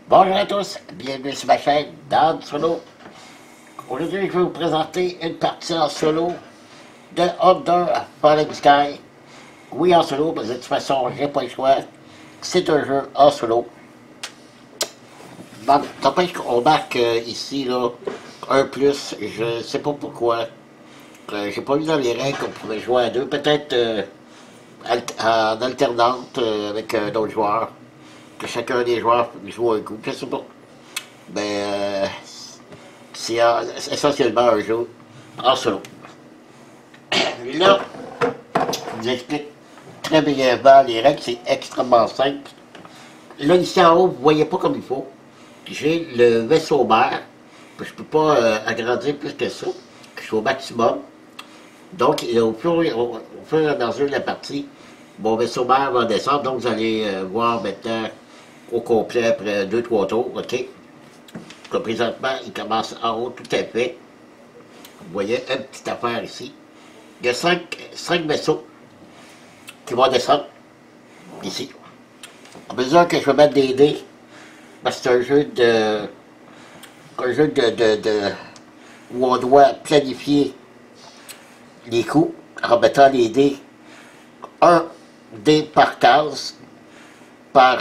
Bonjour à tous, bienvenue sur ma chaîne Dan Solo. Aujourd'hui, je vais vous présenter une partie en solo de Under Falling Sky. Oui, en solo, mais de toute façon, j'ai pas le choix. C'est un jeu en solo. Donc, n'empêche qu'on marque ici, là, un plus, je sais pas pourquoi. J'ai pas vu dans les règles qu'on pouvait jouer à deux, peut-être en alternante avec d'autres joueurs. Que chacun des joueurs joue un coup, je sais pas. Ben, c'est essentiellement un jeu en solo. Là, je vous explique très brièvement les règles, c'est extrêmement simple. Là, ici en haut, vous voyez pas comme il faut. J'ai le vaisseau mère, je peux pas agrandir plus que ça, que je suis au maximum. Donc, au fur et à mesure de la partie, mon vaisseau mère va descendre, donc vous allez voir maintenant au complet après 2-3 tours, ok? Donc, présentement, il commence en haut tout à fait. Vous voyez une petite affaire ici. Il y a 5 vaisseaux qui vont descendre ici. À mesure que je vais mettre des dés, parce que c'est un jeu où on doit planifier les coups en mettant les dés, un dé par case,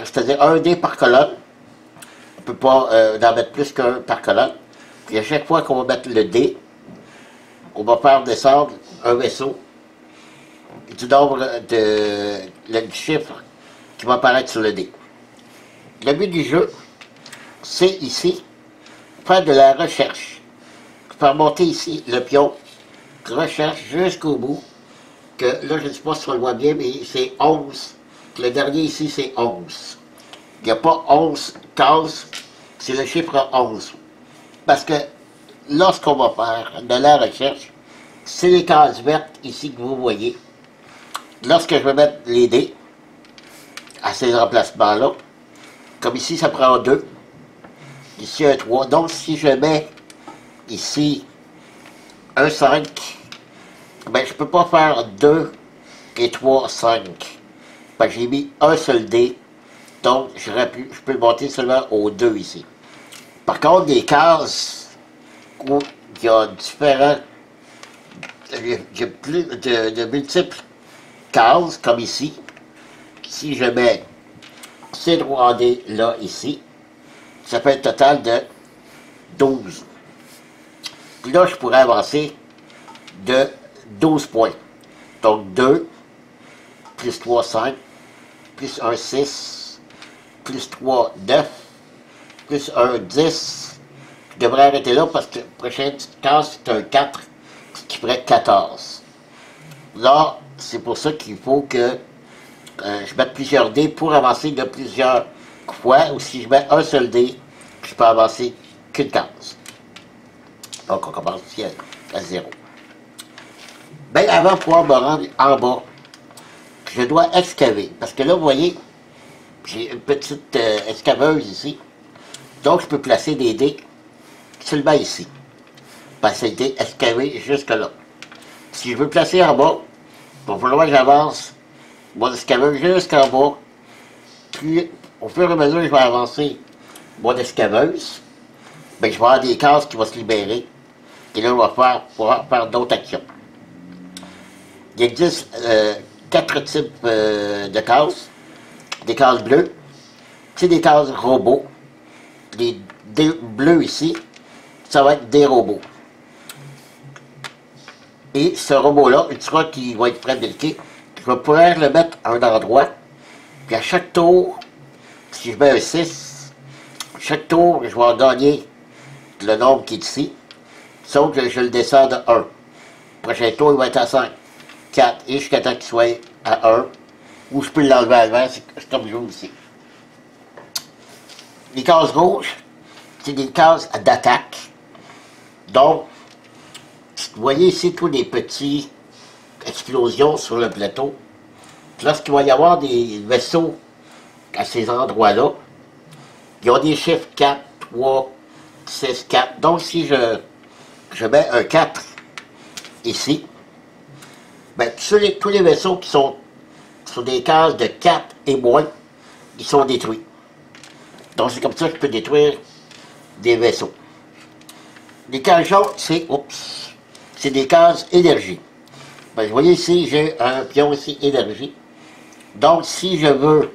c'est-à-dire un dé par colonne. On ne peut pas en mettre plus qu'un par colonne. Puis à chaque fois qu'on va mettre le dé, on va faire descendre un vaisseau du nombre du chiffre qui va apparaître sur le dé. Le but du jeu, c'est ici, faire de la recherche. Faire monter ici le pion, recherche jusqu'au bout, que là je ne sais pas si on le voit bien, mais c'est 11. Le dernier ici c'est 11. Il n'y a pas 11 cases, c'est le chiffre 11. Parce que lorsqu'on va faire de la recherche, c'est les cases vertes ici que vous voyez. Lorsque je vais mettre les dés à ces emplacements-là, comme ici ça prend 2, ici un 3. Donc si je mets ici un 5, ben je ne peux pas faire 2 et 3, 5. Parce que j'ai mis un seul dé, donc je peux le monter seulement au 2 ici. Par contre, des cases où il y a différents, il y a plus de multiples cases, comme ici. Si je mets ces 3 dés là, ici, ça fait un total de 12. Puis là, je pourrais avancer de 12 points. Donc 2, plus 3, 5, plus 1, 6, plus 3, 9, plus 1, 10. Je devrais arrêter là parce que la prochaine case, c'est un 4, ce qui ferait 14. Là, c'est pour ça qu'il faut que je mette plusieurs dés pour avancer de plusieurs fois, ou si je mets un seul dé, je peux avancer qu'une case. Donc, on commence ici à 0. Bien, avant de pouvoir me rendre en bas, je dois excaver. Parce que là, vous voyez, j'ai une petite excaveuse ici. Donc, je peux placer des dés seulement ici. Parce que ça a été excavé jusque là. Si je veux placer en bas, il va falloir que j'avance mon excaveuse jusqu'en bas. Puis, au fur et à mesure que je vais avancer mon excaveuse, bien, je vais avoir des cases qui vont se libérer. Et là, on va pouvoir faire d'autres actions. Il existe 4 types de cases. Des cases bleues, c'est des cases robots. Les bleus ici, ça va être des robots. Et ce robot-là, une fois qu'il va être prêt à déliquer, je vais pouvoir le mettre à un endroit. Puis à chaque tour, si je mets un 6, chaque tour, je vais en gagner le nombre qui est ici. Sauf que je le descends de 1. Le prochain tour, il va être à 5, 4, et jusqu'à temps qu'il soit à 1. Ou je peux l'enlever à l'avant, c'est comme je veux ici. Les cases rouges, c'est des cases d'attaque. Donc, vous voyez ici tous les petits explosions sur le plateau. Lorsqu'il va y avoir des vaisseaux à ces endroits-là, ils ont des chiffres 4, 3, 6, 4. Donc, si je mets un 4 ici, ben, tous les vaisseaux qui sont sur des cases de 4 et moins, ils sont détruits. Donc c'est comme ça que je peux détruire des vaisseaux. Les cases jaunes, c'est des cases énergie. Ben, vous voyez ici, j'ai un pion ici, énergie. Donc si je veux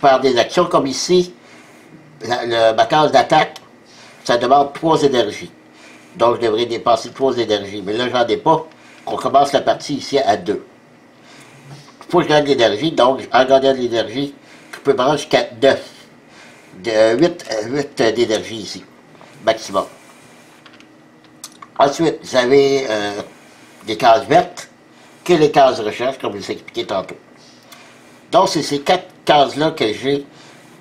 faire des actions comme ici, ma case d'attaque, ça demande 3 énergies. Donc je devrais dépenser 3 énergies. Mais là, j'en ai pas. On commence la partie ici à 2. Il faut que je gagne de l'énergie. Donc, en gagnant de l'énergie, je peux prendre jusqu'à 9. 8 d'énergie ici, maximum. Ensuite, vous avez des cases vertes, que les cases recherche, comme je vous ai expliqué tantôt. Donc, c'est ces 4 cases-là que j'ai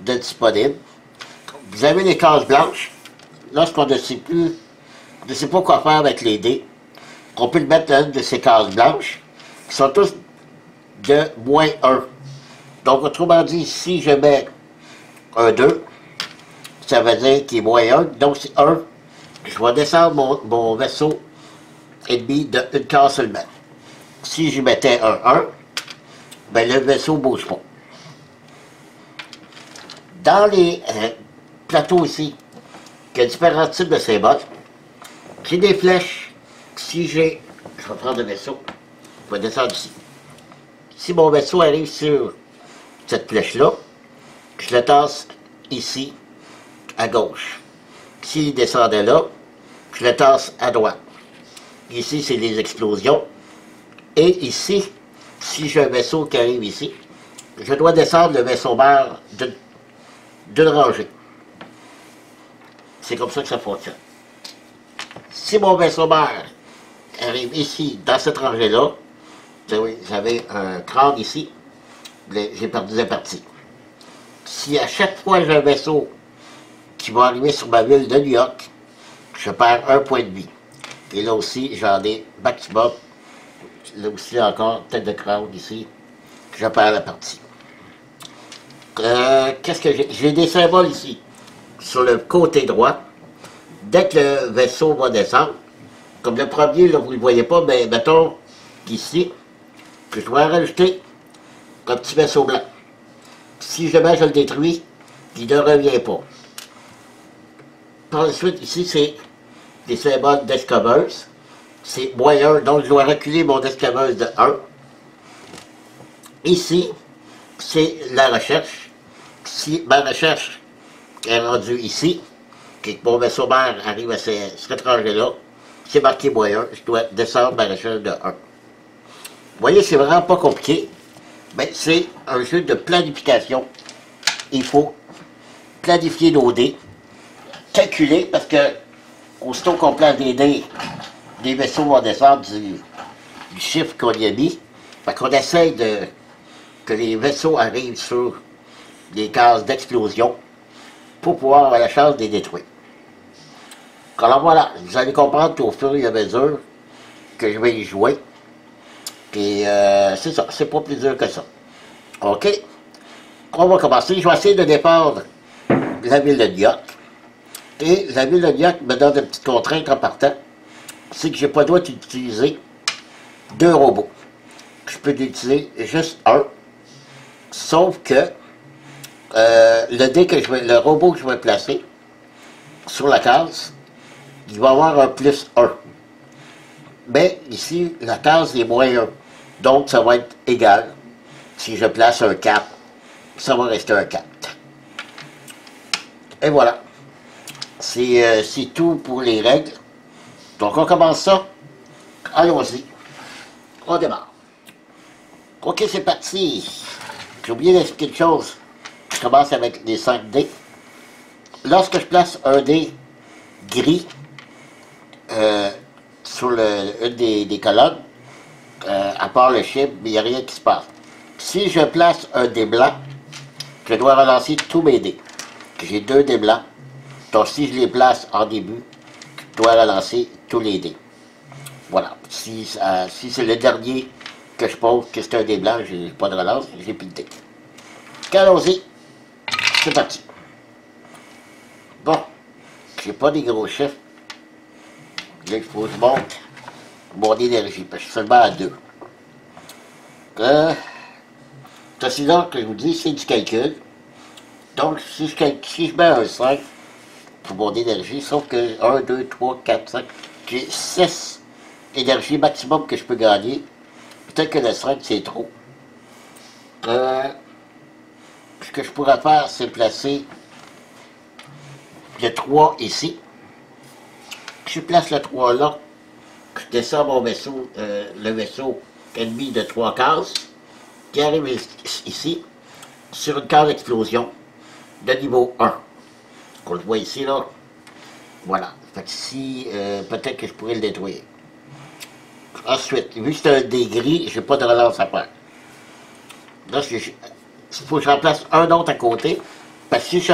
de disponibles. Vous avez les cases blanches. Lorsqu'on ne sait plus, ne sait pas quoi faire avec les dés, on peut le mettre dans une de ces cases blanches, qui sont tous de -1. Donc, autrement dit, si je mets un 2, ça veut dire qu'il est -1, donc c'est 1. Je vais descendre mon vaisseau ennemi d'une case seulement. Si je mettais un 1, ben le vaisseau ne bouge pas. Dans les plateaux ici, il y a différents types de symboles. J'ai des flèches. Si j'ai... Je vais prendre le vaisseau. Je vais descendre ici. Si mon vaisseau arrive sur cette flèche-là, je le tasse ici, à gauche. S'il descendait là, je le tasse à droite. Ici, c'est les explosions. Et ici, si j'ai un vaisseau qui arrive ici, je dois descendre le vaisseau mère d'une rangée. C'est comme ça que ça fonctionne. Si mon vaisseau mère arrive ici, dans cette rangée-là, vous avez un crâne ici, j'ai perdu la partie. Si à chaque fois j'ai un vaisseau qui va arriver sur ma ville de New York, je perds 1 point de vie. Et là aussi, j'en ai maximum. Là aussi, encore, tête de crâne ici, je perds la partie. Qu'est-ce que j'ai? J'ai des symboles ici, sur le côté droit. Dès que le vaisseau va descendre, comme le premier, là, vous ne le voyez pas, mais mettons ici, que je dois rajouter un petit vaisseau blanc. Si jamais je le détruis, il ne revient pas. Par la suite, ici, c'est des symboles d'escameuse. C'est -1, donc je dois reculer mon escameuse de 1. Ici, c'est la recherche. Si ma recherche est rendue ici, que mon vaisseau mère arrive à cette rangée-là, c'est marqué -1, je dois descendre ma recherche de 1. Vous voyez, c'est vraiment pas compliqué, mais c'est un jeu de planification. Il faut planifier nos dés, calculer, parce que aussitôt qu'on place des dés, les vaisseaux vont descendre du chiffre qu'on y a mis. Fait qu'on essaye que les vaisseaux arrivent sur des cases d'explosion pour pouvoir avoir la chance de les détruire. Alors voilà, vous allez comprendre qu'au fur et à mesure que je vais y jouer, et c'est ça, c'est pas plus dur que ça. OK? On va commencer. Je vais essayer de défendre la ville de New York. Et la ville de New York me donne une petite contrainte en partant. C'est que j'ai pas le droit d'utiliser 2 robots. Je peux utiliser juste un. Sauf que le robot que je vais placer sur la case, il va avoir un +1. Mais ici, la case est -1. Donc, ça va être égal. Si je place un 4, ça va rester un 4. Et voilà. C'est tout pour les règles. Donc, on commence ça. Allons-y. On démarre. OK, c'est parti. J'ai oublié d'expliquer une chose. Je commence avec les 5 dés. Lorsque je place un dé gris sur une des colonnes, à part le chiffre, il n'y a rien qui se passe. Si je place un dé blanc, je dois relancer tous mes dés. J'ai 2 dés blancs. Donc si je les place en début, je dois relancer tous les dés. Voilà. Si c'est le dernier que je pose, que c'est un dé blanc, j'ai pas de relance, j'ai plus de dés. Allons-y. C'est parti. Bon. J'ai pas des gros chiffres. Là, il faut que je monte mon énergie, parce que je suis seulement à 2. Ça, sinon, que je vous dis, c'est du calcul. Donc, si je mets un 5 pour mon énergie, sauf que 1, 2, 3, 4, 5, j'ai 6 énergies maximum que je peux gagner. Peut-être que le 5, c'est trop. Ce que je pourrais faire, c'est placer le 3 ici. Je place le 3 là. Je descends mon vaisseau, le vaisseau ennemi de 3 cases, qui arrive ici, sur une case d'explosion de niveau 1. On le voit ici, là. Voilà. Fait que si, peut-être que je pourrais le détruire. Ensuite, vu que c'est un dé gris, je n'ai pas de relance à faire. Là, il faut que je remplace un autre à côté. Parce que si je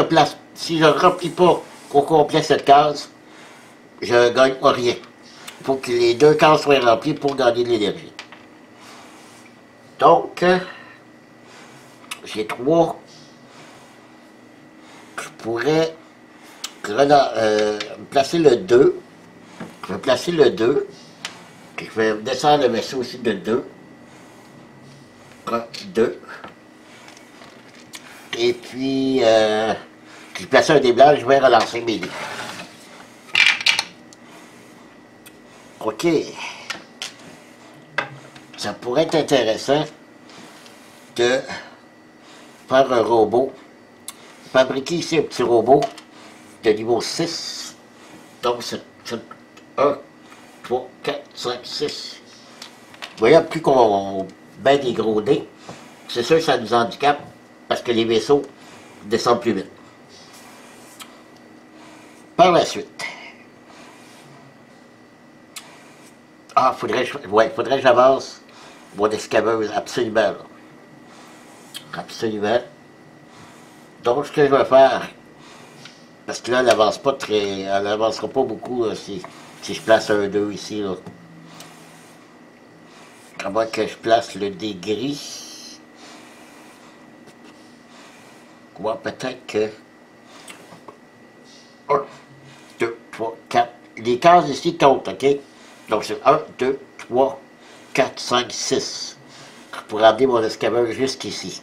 ne remplis pas au complet cette case, je ne gagne pas rien. Il faut que les 2 cases soient remplies pour gagner de l'énergie. Donc, j'ai 3. Je pourrais placer le 2. Je vais placer le 2. Puis je vais descendre le vaisseau aussi de 2. 1, 2. Et puis, je place un des blancs, je vais relancer mes dés. OK. Ça pourrait être intéressant de faire un robot. Fabriquer ici un petit robot de niveau 6. Donc, c'est 1, 3, 4, 5, 6. Vous voyez, plus qu'on met des gros dés, c'est sûr que ça nous handicape parce que les vaisseaux descendent plus vite. Par la suite, faudrait que j'avance mon escaveuse, absolument. Là. Absolument. Donc, ce que je vais faire, parce que là, elle n'avance pas elle n'avancera pas beaucoup là, si je place un 2 ici. Là. À moins que je place le dé gris. Ouais, peut-être que 1, 2, 3, 4. Les cases ici comptent, OK? Donc, c'est 1, 2, 3, 4, 5, 6. Pour amener mon escaveur jusqu'ici.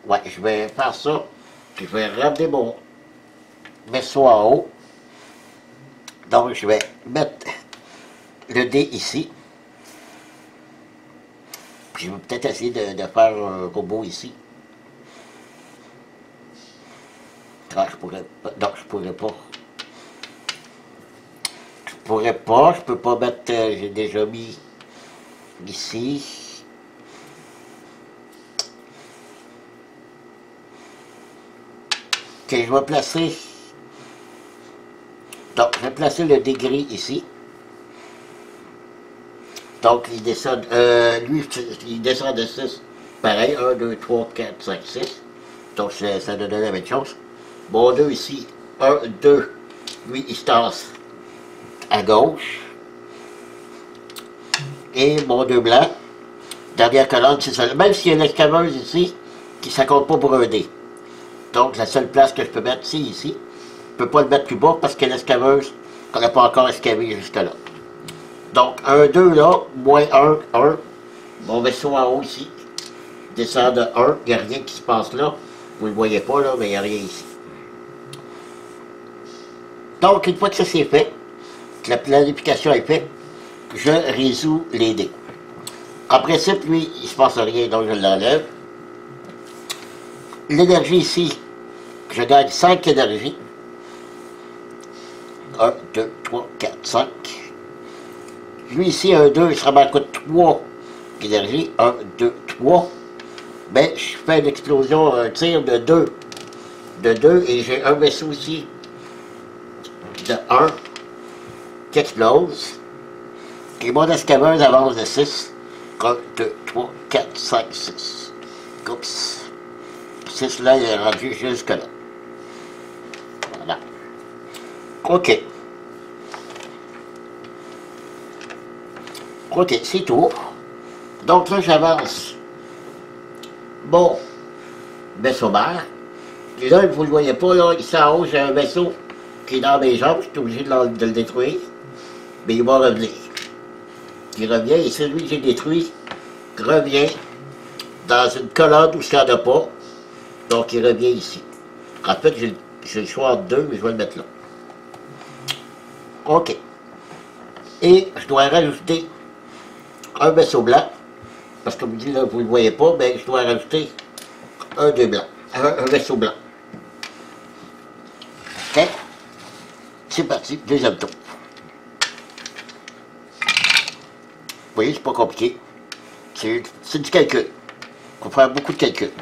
Ouais, je vais faire ça. Puis je vais ramener mon vaisseau en haut. Donc, je vais mettre le dé ici. Puis je vais peut-être essayer de faire un robot ici. Ah, je pourrais pas. Non, je pourrais pas. Je peux pas mettre. J'ai déjà mis ici. Ok, je vais placer. Donc, je vais placer le dé gris ici. Donc, il descend. Lui, il descend de 6. Pareil, 1, 2, 3, 4, 5, 6. Donc, ça donne la même chose. Mon 2 ici, 1, 2. Lui, il se tasse à gauche. Et mon 2 blanc, dernière colonne, c'est ça. Même s'il y a une escaveuse ici, qui ne compte pas pour un dé. Donc, la seule place que je peux mettre, c'est ici. Je ne peux pas le mettre plus bas parce que l'escaveuse, on n'a pas encore escavé jusque-là. Donc, 1, 2 là, moins 1, 1. Mon vaisseau en haut ici, descend de 1. Il n'y a rien qui se passe là. Vous ne le voyez pas là, mais il n'y a rien ici. Donc, une fois que ça c'est fait, que la planification est faite, je résous les dés. En principe, lui, il ne se passe rien, donc je l'enlève. L'énergie ici, je gagne 5 énergies. 1, 2, 3, 4, 5. Lui ici, un 2, ça m'en coûte 3 énergies. 1, 2, 3. Mais je fais une explosion, un tir de 2. De 2, et j'ai un vaisseau ici de 1 qui explose. Et mon escaveuse avance de 6. 1, 2, 3, 4, 5, 6. Oups. 6 là, il est rendu jusque là. Voilà. OK. OK, c'est tout. Donc là, j'avance mon vaisseau mère. Et là, vous ne le voyez pas, là, ici en haut, j'ai un vaisseau qui est dans mes jambes. Je suis obligé de le détruire. Mais il va revenir. Il revient, et celui que j'ai détruit revient dans une colonne où il n'y en a pas. Donc, il revient ici. En fait, j'ai le choix entre deux, mais je vais le mettre là. OK. Et je dois rajouter un vaisseau blanc. Parce que comme je dis, là, vous ne le voyez pas, mais je dois rajouter un deux blancs. Un vaisseau blanc. OK? C'est parti, deuxième tour. Vous voyez, c'est pas compliqué. C'est du calcul. Il faut faire beaucoup de calculs.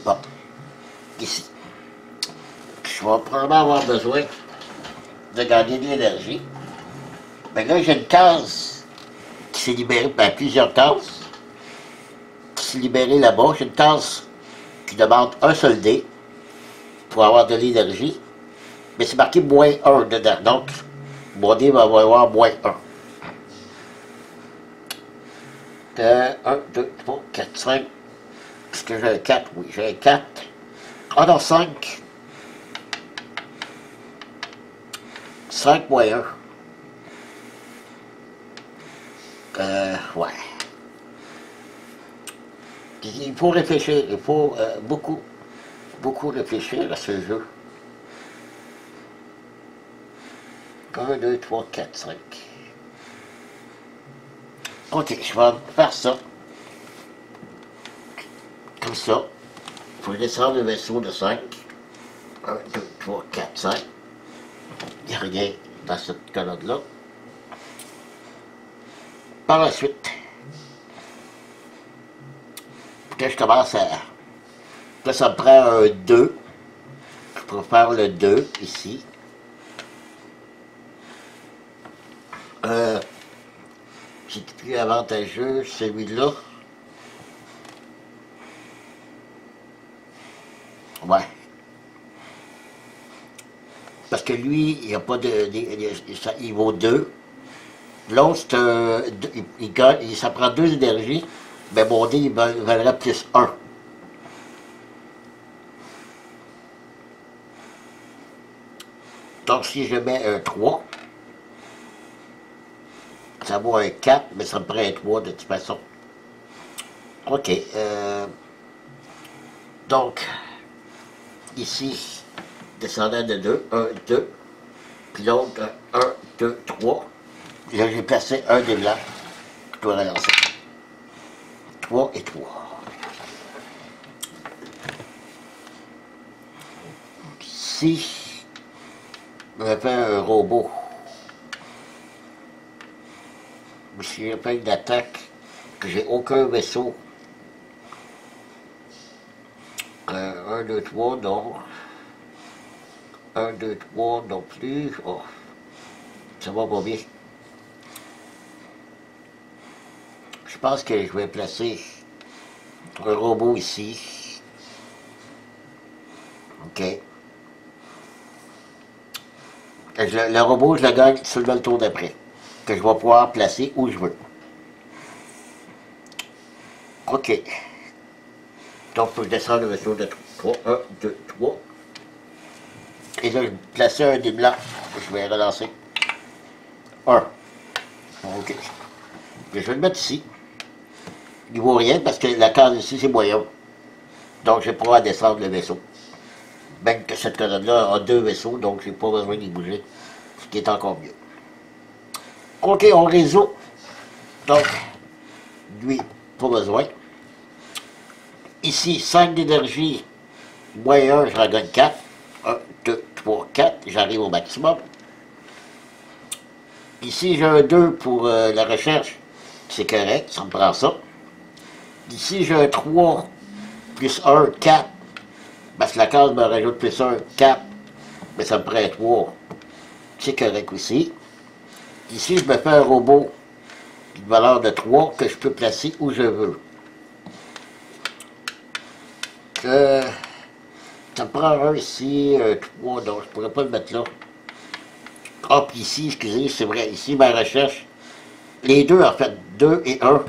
Bon. Ici. Je vais probablement avoir besoin de gagner de l'énergie. Mais là, j'ai une case qui s'est libérée, ben, plusieurs cases qui s'est libérée là-bas. J'ai une case qui demande un seul dé pour avoir de l'énergie. Mais c'est marqué moins 1 dedans. Donc, mon dé va avoir moins 1. 1, 2, 3, 4, 5. Est-ce que j'ai un 4? Oui, j'ai un 4. Ah non, 5. 5 moins 1. Ouais. Il faut réfléchir. Il faut beaucoup réfléchir à ce jeu. 1, 2, 3, 4, 5. Ok, je vais faire ça. Comme ça. Il faut descendre le vaisseau de 5. 1, 2, 3, 4, 5. Il n'y a rien dans cette colonne-là. Par la suite, quand je commence à... Là, ça me prend un 2. Je pourrais faire le 2 ici. C'est plus avantageux, celui-là. Ouais. Parce que lui, il n'y a pas de... Il vaut 2. L'autre, ça prend 2 énergies. Mais mon dé, il vaudrait plus 1. Donc, si je mets un 3, ça vaut un 4, mais ça me prend un 3 de toute façon. OK. Donc, ici, descendant de 2, 1, 2. Puis l'autre, 1, 2, 3. Là, j'ai placé un des blancs. Je dois relancer. 3 et 3. Si je fais un robot, ou si je fais une attaque, que j'ai aucun vaisseau, 1, 2, 3, non. 1, 2, 3, non plus. Oh, ça va pas bien. Je pense que je vais placer un robot ici. OK. Le robot, je le gagne seulement le tour d'après. Que je vais pouvoir placer où je veux. OK. Donc, il faut que je descende le vaisseau de 3. 1, 2, 3. Et là, je vais placer un des blancs. Je vais relancer. 1. OK. Je vais le mettre ici. Il ne vaut rien parce que la case ici, c'est moyen. Donc, je vais pouvoir descendre le vaisseau. Même que cette colonne-là a 2 vaisseaux, donc je n'ai pas besoin d'y bouger. Ce qui est encore mieux. OK, on résout. Donc, lui, pas besoin. Ici, 5 d'énergie, moins 1, je gagne 4. 1, 2, 3, 4, j'arrive au maximum. Ici, j'ai un 2 pour la recherche, c'est correct, ça me prend ça. Ici, j'ai un 3 plus 1, 4, parce que la case me rajoute plus 1, 4, mais ça me prend un 3, c'est correct aussi. Ici, je me fais un robot d'une valeur de 3 que je peux placer où je veux. Ça me prend un ici, 3, donc je ne pourrais pas le mettre là. Ah, puis ici, excusez, c'est vrai, ici, ma recherche, les deux, en fait, 2 et 1,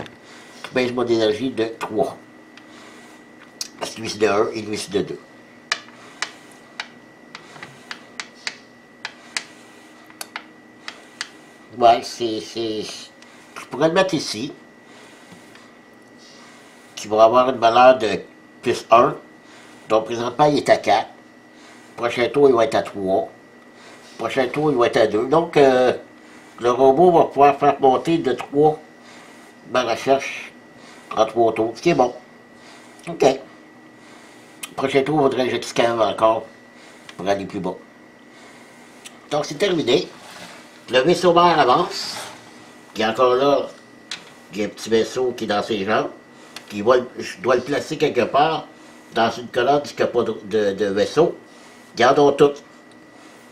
je baisse mon énergie de 3. Parce que lui, c'est de 1 et lui, c'est de 2. Ouais, je pourrais le mettre ici. qui va avoir une valeur de plus 1. Donc présentement, il est à 4. Prochain tour, il va être à 3. Prochain tour, il va être à 2. Donc, le robot va pouvoir faire monter de 3 ma recherche en 3 tours, ce qui est bon. OK. Prochain tour, il faudrait que je scanne encore pour aller plus bas. Donc, c'est terminé. Le vaisseau mère avance. Il est encore là. Il y a un petit vaisseau qui est dans ses jambes. Je dois le placer quelque part dans une colonne qui n'a pas de vaisseau. Gardons tout.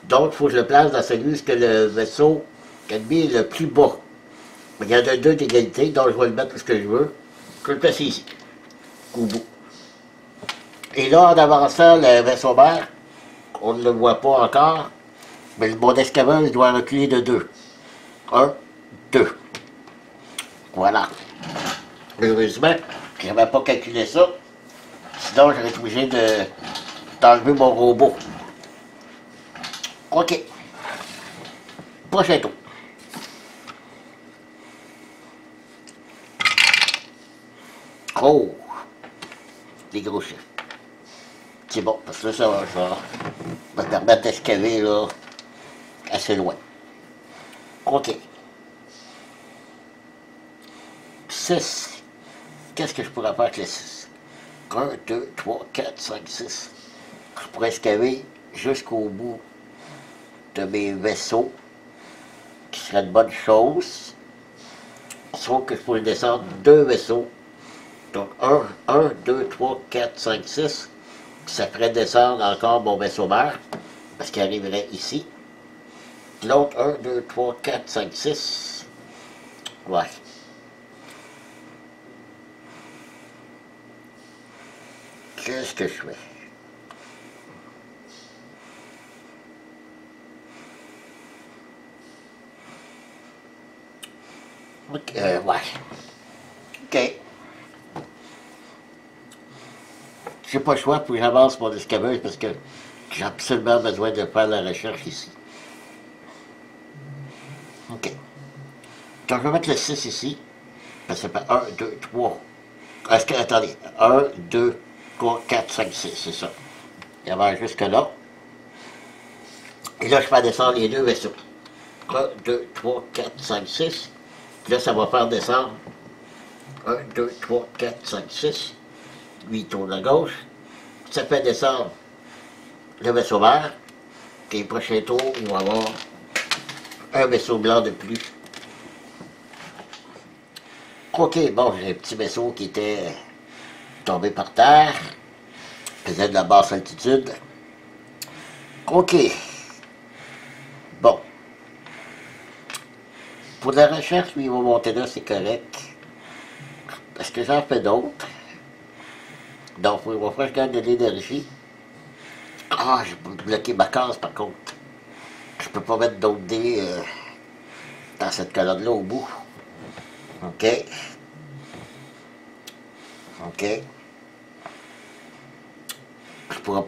Donc, il faut que je le place dans celui où le vaisseau ennemi est le plus bas. Il y en a deux d'égalité, donc je vais le mettre où ce que je veux. Je vais le placer ici, au bout. Et là, en avançant le vaisseau mère, on ne le voit pas encore, mais mon escavage doit reculer de 2. 1, 2. Voilà. Heureusement, je n'avais pas calculé ça. Sinon, j'aurais été obligé d'enlever mon robot. OK. Prochain tour. Oh! Des gros chiffres. C'est bon, parce que là, ça va me permettre d'escaler là, assez loin. OK. 6. Qu'est-ce que je pourrais faire avec les 6? 1, 2, 3, 4, 5, 6. Je pourrais escaler jusqu'au bout de mes vaisseaux, qui serait une bonne chose. Sauf que je pourrais descendre 2 vaisseaux. Donc 1, 2, 3, 4, 5, 6. Ça ferait descendre encore mon vaisseau mère, parce qu'il arriverait ici. L'autre 1, 2, 3, 4, 5, 6. Ouais. Qu'est-ce que je fais? OK, ouais. OK. J'ai pas le choix pour que j'avance mon escavage parce que j'ai absolument besoin de faire la recherche ici. OK. Donc, je vais mettre le 6 ici. Ça fait 1, 2, 3. Est-ce que, attendez. 1, 2, 3, 4, 5, 6, c'est ça. Il y avait jusque là. Et là, je fais descendre les 2 vaisseaux. 1, 2, 3, 4, 5, 6. Puis là, ça va faire descendre 1, 2, 3, 4, 5, 6. Lui, il tourne à gauche. Ça fait descendre le vaisseau vert. Et le prochain tour, il va y avoir un vaisseau blanc de plus. OK, bon, j'ai un petit vaisseau qui était tombé par terre. Faisait de la basse altitude. OK. Bon. Pour la recherche, lui, il va monter là, c'est correct. Parce que j'en fais d'autres. Donc, il va falloir que je gagne de l'énergie. Ah, j'ai bloqué ma case, par contre. Je peux pas mettre d'autres dés dans cette colonne-là au bout. OK. OK. Je pourrais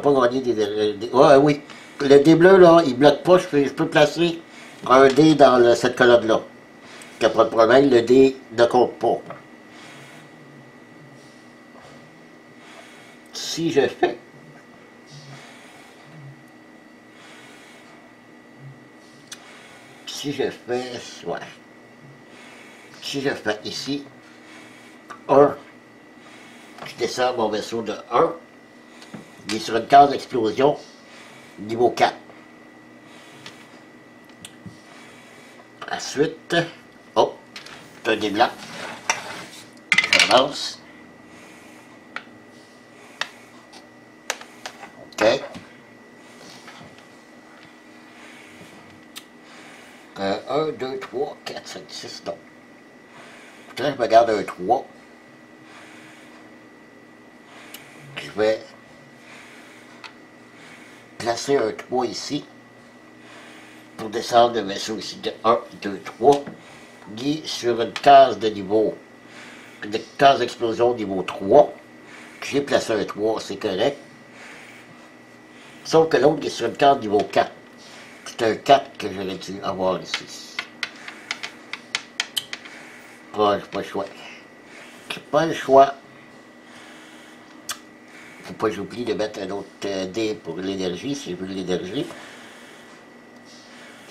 pas gagner des... Ouais, oui. Le dé bleu, là, il bloque pas. Je peux placer un dé dans cette colonne-là. Il n'y a pas de problème, le dé ne compte pas. Si je fais... Ouais. Si je fais ici 1, je descends mon vaisseau de 1, il est sur une case d'explosion niveau 4. Ensuite, oh, c'est un dé blanc. J'avance. OK. 1, 2, 3, 4, 5, 6, non. Là, je me garde un 3. Je vais placer un 3 ici pour descendre le vaisseau ici de 1, 2, 3. Il est sur une case de niveau, une case d'explosion niveau 3. J'ai placé un 3, c'est correct. Sauf que l'autre est sur une case niveau 4. C'est un 4 que j'aurais dû avoir ici. Ah, j'ai pas le choix. j'ai pas le choix. Faut pas que j'oublie de mettre un autre dé pour l'énergie, si je veux l'énergie.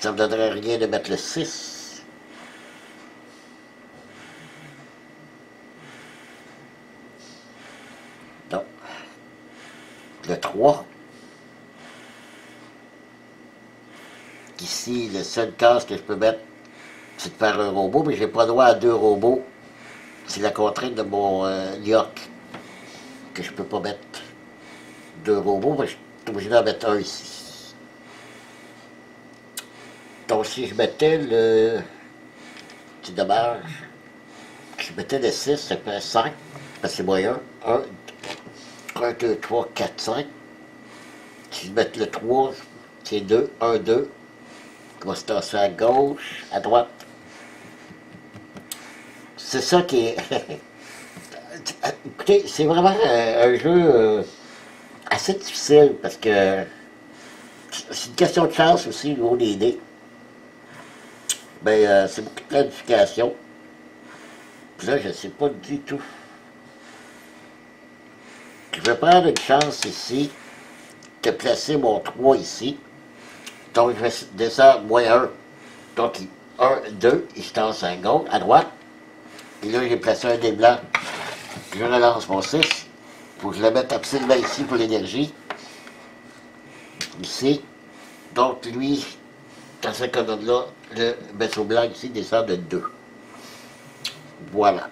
Ça me donnerait rien de mettre le 6. Non. Le 3. Ici, le seul case que je peux mettre, c'est de faire un robot, mais j'ai pas droit à 2 robots. C'est la contrainte de mon York que je peux pas mettre 2 robots, mais je suis obligé d'en mettre un ici. Donc si je mettais le... C'est dommage. Si je mettais le 6, ça fait 5, parce que c'est moyen. 1, 2, 3, 4, 5. Si je mets le 3, c'est 2, 1, 2. Il va se tasser à gauche, à droite. C'est ça qui est... Écoutez, c'est vraiment un jeu assez difficile parce que c'est une question de chance aussi au niveau des dés. Mais c'est beaucoup de planification. Puis là, je ne sais pas du tout. Je vais prendre une chance ici de placer mon 3 ici. Donc, je vais descendre moins 1. Donc, 1, 2, il se tasse à gauche, à droite. Et là, j'ai placé un dé blanc. Je relance mon 6. Il faut que je le mette absolument ici pour l'énergie. Ici. Donc, lui, dans cette colonne-là, le vaisseau blanc ici descend de 2. Voilà.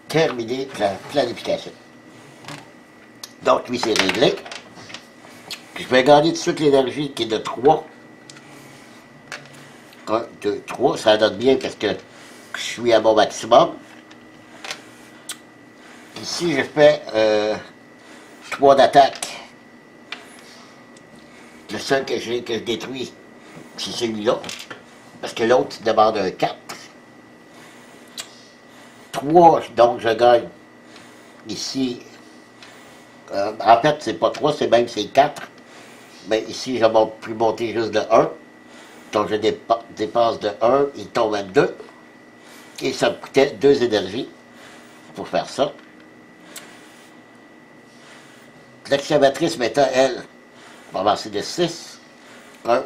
Terminé la planification. Donc, lui, c'est réglé. Je vais gagner tout de suite l'énergie qui est de 3. 1, 2, 3. Ça donne bien parce que je suis à mon maximum. Ici, je fais 3 d'attaque. Le seul que je détruis, c'est celui-là. Parce que l'autre, il demande un 4. 3, donc je gagne. Ici, en fait, c'est pas 3, c'est même c'est 4. Mais ici, je ne plus monter juste de 1. Donc, je dépasse de 1, il tombe à 2. Et ça me coûtait 2 énergies pour faire ça. L'exclamatrice, maintenant, elle, va avancer de 6. 1,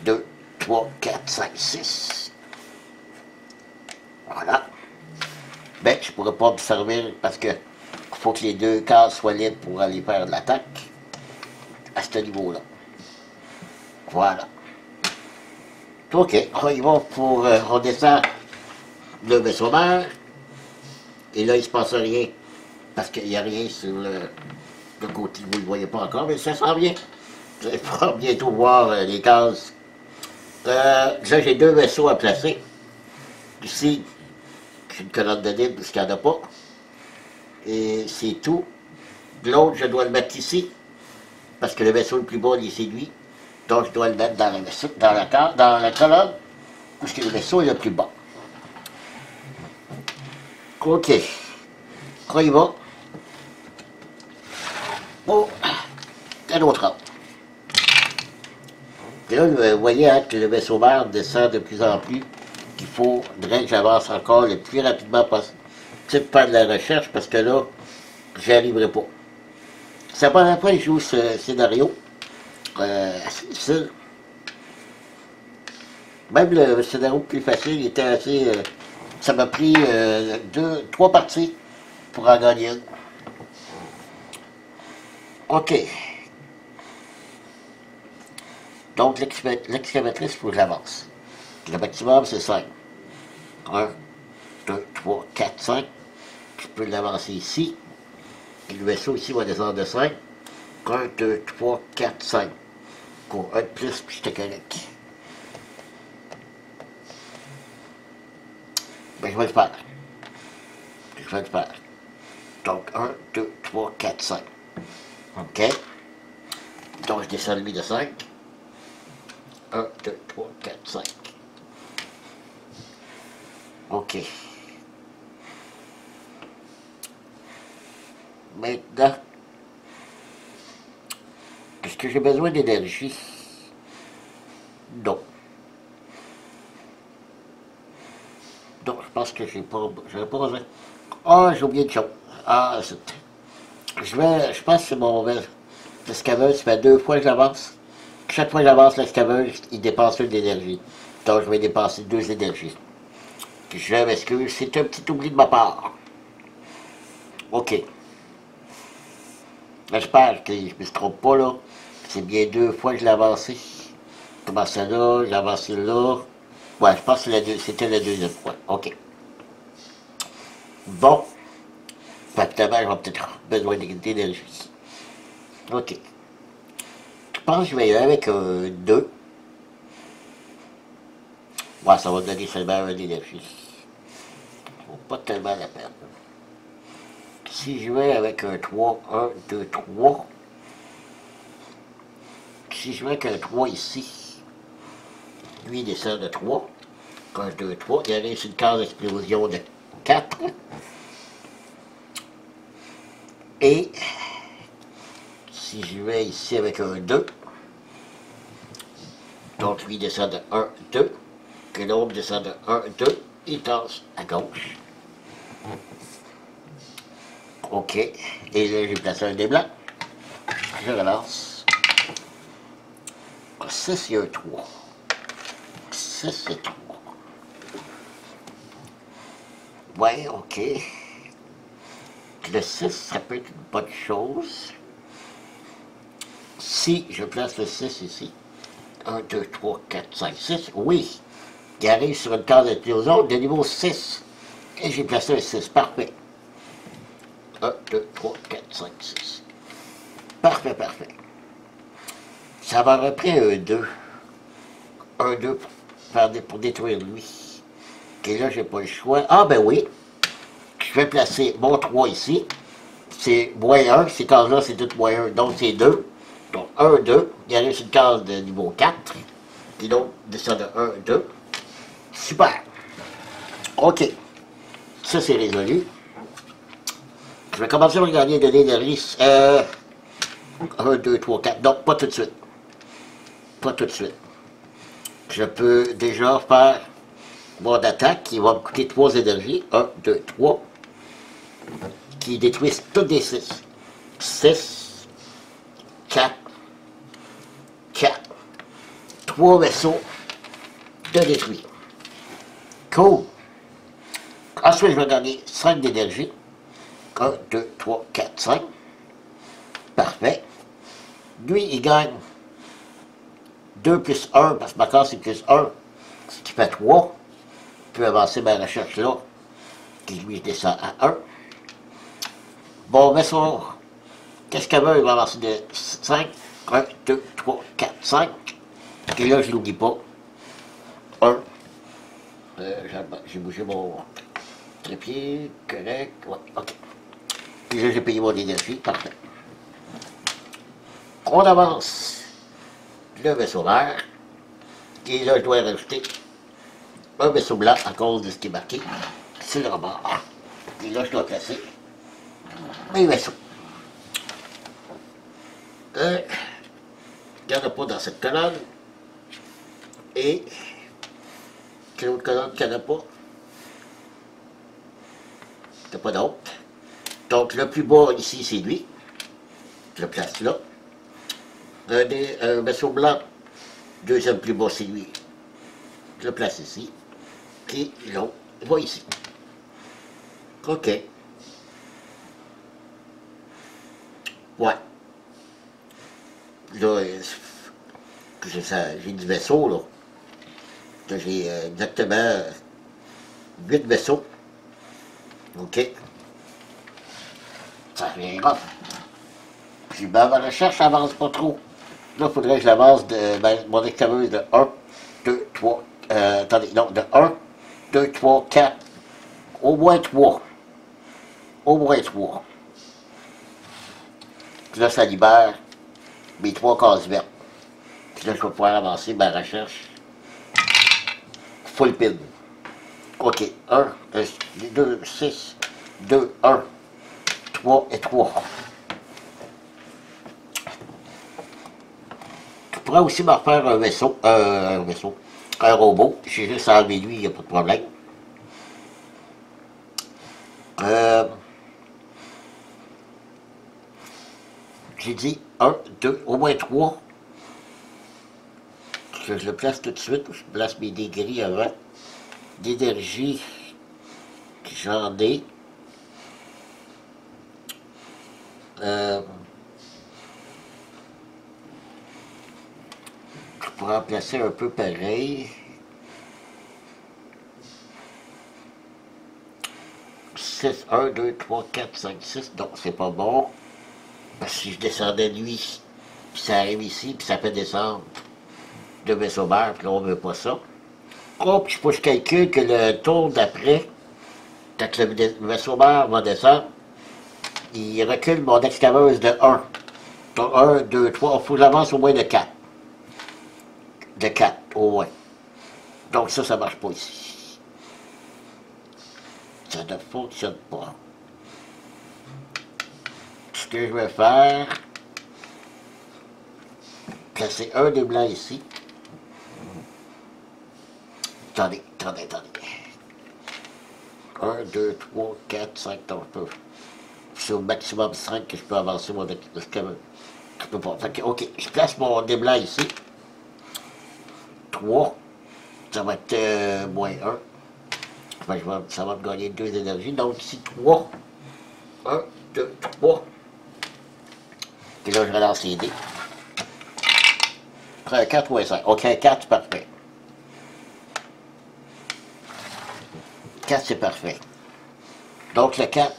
2, 3, 4, 5, 6. Voilà. Ben, je ne pourrais pas me servir parce que faut que les 2 cases soient libres pour aller faire de l'attaque à ce niveau-là. Voilà. OK, on y va pour redescendre le vaisseau mère. Et là, il ne se passe rien. Parce qu'il n'y a rien sur le côté. Vous ne le voyez pas encore, mais ça sent bien. Vous allez pouvoir bientôt voir les cases. Là, j'ai 2 vaisseaux à placer. Ici, j'ai une colonne de libre parce qu'il n'y en a pas. Et c'est tout. L'autre, je dois le mettre ici. Parce que le vaisseau le plus bas, c'est lui. Donc, je dois le mettre dans le vaisseau, dans la colonne, parce que le vaisseau est le plus bas. OK. On y va. Oh, un autre arbre. Et là, vous voyez hein, que le vaisseau mère descend de plus en plus, qu'il faudrait que j'avance encore le plus rapidement possible pour faire de la recherche, parce que là, j'y arriverai pas. C'est la première fois que je joue ce scénario. Assez difficile. Même le scénario plus facile était assez... ça m'a pris 3 parties pour en gagner une. OK. Donc, l'exclamatrice, il faut que j'avance. Le maximum, c'est 5. 1, 2, 3, 4, 5. Je peux l'avancer ici. Et le vaisseau ici va descendre de 5. 1, 2, 3, 4, 5. Pour 1 de plus, puis je te connecte. Ben, je vais le faire. Je vais le faire. Donc, 1, 2, 3, 4, 5. OK. Donc, je descends lui de 5. 1, 2, 3, 4, 5. OK. Maintenant, est-ce que j'ai besoin d'énergie? Non. Donc, je pense que j'aurais pas besoin. Ah, j'ai oublié une chose. Ah, je pense que c'est mon l'escaveuse, ça fait 2 fois que j'avance. Chaque fois que j'avance l'escaveuse, il dépense une d'énergie. Donc je vais dépenser 2 énergies. Je m'excuse, c'est un petit oubli de ma part. OK. J'espère que je ne me trompe pas là. C'est bien 2 fois que je l'ai avancé. Comment ça là, j'ai avancé là. Ouais, je pense que c'était la 2e fois. OK. Bon. Finalement, j'aurai peut-être besoin d'énergie. OK. Je pense que je vais y aller avec un 2. Ouais, ça va donner seulement une énergie. Vaut pas tellement la peine. Si je vais avec un 3, 1, 2, 3. Si je vais avec un 3 ici, lui il descend de 3. 1, 2, 3. Il arrive sur une case d'explosion de 4. Et si je vais ici avec un 2, donc lui descend de 1, 2, que l'autre descend de 1, 2, il tasse à gauche. OK. Et là, j'ai placé un dé blanc. Je relance. 6, il y a un 3. 6 et 3. Ouais, OK. Le 6, ça peut être une bonne chose. Si je place le 6 ici, 1, 2, 3, 4, 5, 6, oui, il arrive sur une case d'explosion de niveau 6. Et j'ai placé un 6, parfait. 1, 2, 3, 4, 5, 6. Parfait, parfait. Ça m'a repris un 2. Un 2 pour détruire lui. Et là, j'ai pas le choix. Ah, ben oui. Je vais placer mon 3 ici. C'est moins 1. Ces cases-là, c'est tout moins 1. Donc, c'est 2. Donc, 1, 2. Il arrive sur une case de niveau 4. Puis donc, descend de 1, 2. Super. OK. Ça, c'est résolu. Je vais commencer par gagner de l'énergie. 1, 2, 3, 4. Donc, pas tout de suite. Pas tout de suite. Je peux déjà faire mon attaque qui va me coûter 3 énergies. 1, 2, 3. Qui détruisent toutes des 6. 6, 4, 4. 3 vaisseaux de détruits. Cool. Ensuite, je vais gagner 5 d'énergie. 1, 2, 3, 4, 5. Parfait. Lui, il gagne 2 plus 1, parce que ma case c'est plus 1, ce qui fait 3. Je peux avancer ma recherche là, qui lui descend à 1. Bon vaisseau, qu'est-ce qu'elle veut? Il va avancer de 5. 1, 2, 3, 4, 5. Et là, je ne l'oublie pas. 1. J'ai bougé mon trépied, correct. Ouais, OK. Puis là, j'ai payé mon énergie, parfait. On avance le vaisseau vert. Et là, je dois rajouter un vaisseau blanc à cause de ce qui est marqué sur le rebord. Et là, je dois placer mes vaisseaux. Il n'y en a pas dans cette colonne. Et quelle autre colonne qu'il n'y en a pas? Il n'y a pas d'autre. Donc, le plus bas ici, c'est lui. Je le place là. Un vaisseau blanc, deuxième plus bas, c'est lui. Je le place ici. Puis l'autre va ici. OK. Ouais. Là, j'ai du vaisseau, là. Là, j'ai exactement 8 vaisseaux. OK. Ça vient grave. Puis ben, ma recherche avance pas trop. Là, il faudrait que je l'avance de mon esclaveuse de 1, 2, 3, attendez, non, de 1, 2, 3, 4, au moins 3. Au moins 3. Puis là, ça libère mes 3 cases vertes. Puis là, je vais pouvoir avancer ma recherche full pin. OK, 1, 2, 6, 2, 1, 3 et 3. Je pourrais aussi me refaire un vaisseau, un robot. J'ai juste enlevé lui, il n'y a pas de problème. Euh, J'ai dit un, deux, au moins trois. Je le place tout de suite. Je place mes dés gris avant. D'énergie, j'en ai. Euh, je pourrais en placer un peu pareil. 6, 1, 2, 3, 4, 5, 6. Non, c'est pas bon. Parce que si je descendais de lui, puis ça arrive ici, puis ça peut descendre de vaisseau mère, puis là, on veut pas ça. Oh, puis faut que je calcule que le tour d'après, quand le vaisseau mère va descendre, il recule mon excaveuse de 1. Donc 1, 2, 3, il faut que j'avance au moins de 4. De 4, au moins. Donc ça marche pas ici. Ça ne fonctionne pas. Ce que je vais faire, placer un des blancs ici. Attendez. 1, 2, 3, 4, 5, donc je peux. C'est au maximum 5 que je peux avancer mon escaveur. Je peux pas. Fait que, ok, je place mon dé blanc ici. 3. Ça va être moins 1. Enfin, ça va me gagner 2 énergies. Donc ici 3. 1, 2, 3. Puis là, je relance les dés. Prends un 4 ou un 5. Ok, un 4, c'est parfait. 4, c'est parfait. Donc le 4.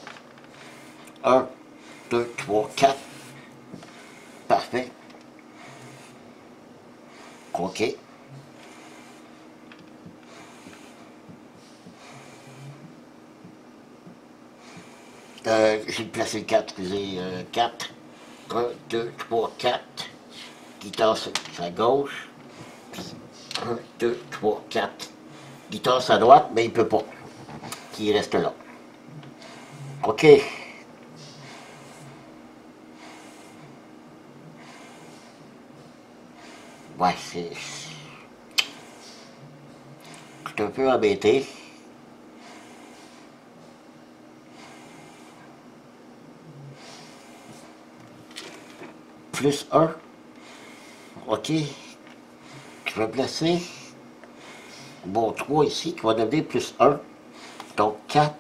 1, 2, 3, 4. Parfait. Ok. J'ai placé le 4, excusez. 4. 1, 2, 3, 4. Guitare sur sa gauche. Puis 1, 2, 3, 4. Guitare à droite, mais il ne peut pas. Il reste là. OK. Ouais, c'est... Je suis un peu embêté. Plus 1. OK. Je vais placer mon 3 ici, qui va devenir plus 1. Donc 4.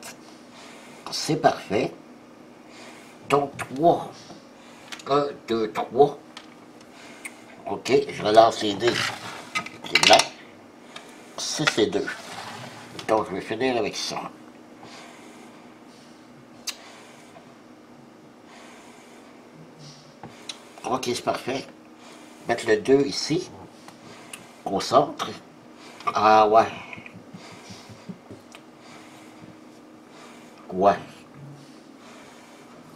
C'est parfait. Donc 3. 1, 2, 3. OK, je relance les dés. C'est là. 6 et 2. Donc je vais finir avec ça. OK, c'est parfait. Mettre le 2 ici. Au centre. Ah ouais. Ouais.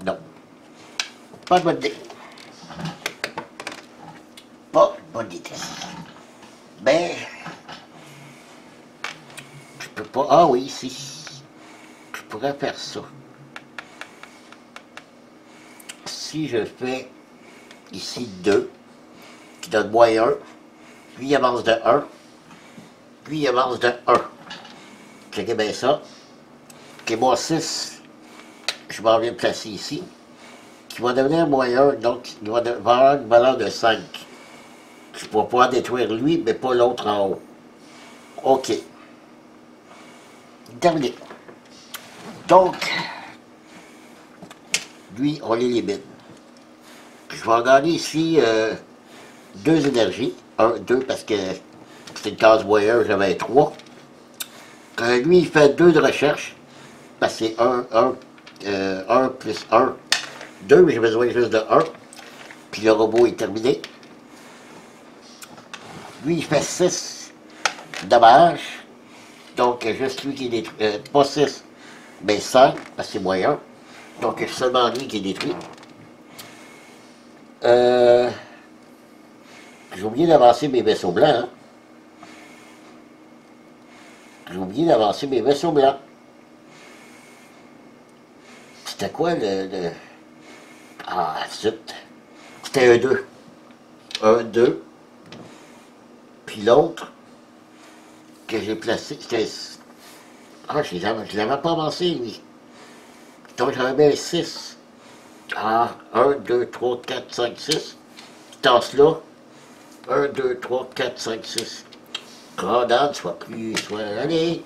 Non. Pas de bonne idée. Pas de bonne idée. Ben, je peux pas... Ah oui, ici. Je pourrais faire ça. Si je fais ici 2, qui donne moins 1, puis il avance de 1, puis il avance de 1. Checkez bien ça. Ok, moi 6, je m'en viens placer ici, qui va devenir moins 1, donc il va avoir une valeur de 5. Je pourrais pouvoir détruire lui, mais pas l'autre en haut. OK. Terminé. Donc, lui, on l'élimine. Je vais en gagner ici 2 énergies. 1, 2, parce que c'est une case moyenne, j'avais 3. Lui, il fait 2 de recherche. Parce que c'est 1 plus 1, 2, mais j'ai besoin juste de 1. Puis le robot est terminé. Lui, il fait 6 dommages. Donc, juste lui qui est détruit. Pas 6, mais 5, parce que c'est moyen. Donc, c'est seulement lui qui est détruit. J'ai oublié d'avancer mes vaisseaux blancs. Hein? J'ai oublié d'avancer mes vaisseaux blancs. C'était quoi le... Ah, zut. C'était un 2. Un 2. Puis l'autre que j'ai placé, c'était... Ah, je l'avais pas avancé, lui. Donc, j'aurais mis un 6. Ah, 1, 2, 3, 4, 5, 6. Tu tasses là. 1, 2, 3, 4, 5, 6. Madame, sois plus, sois... Allez.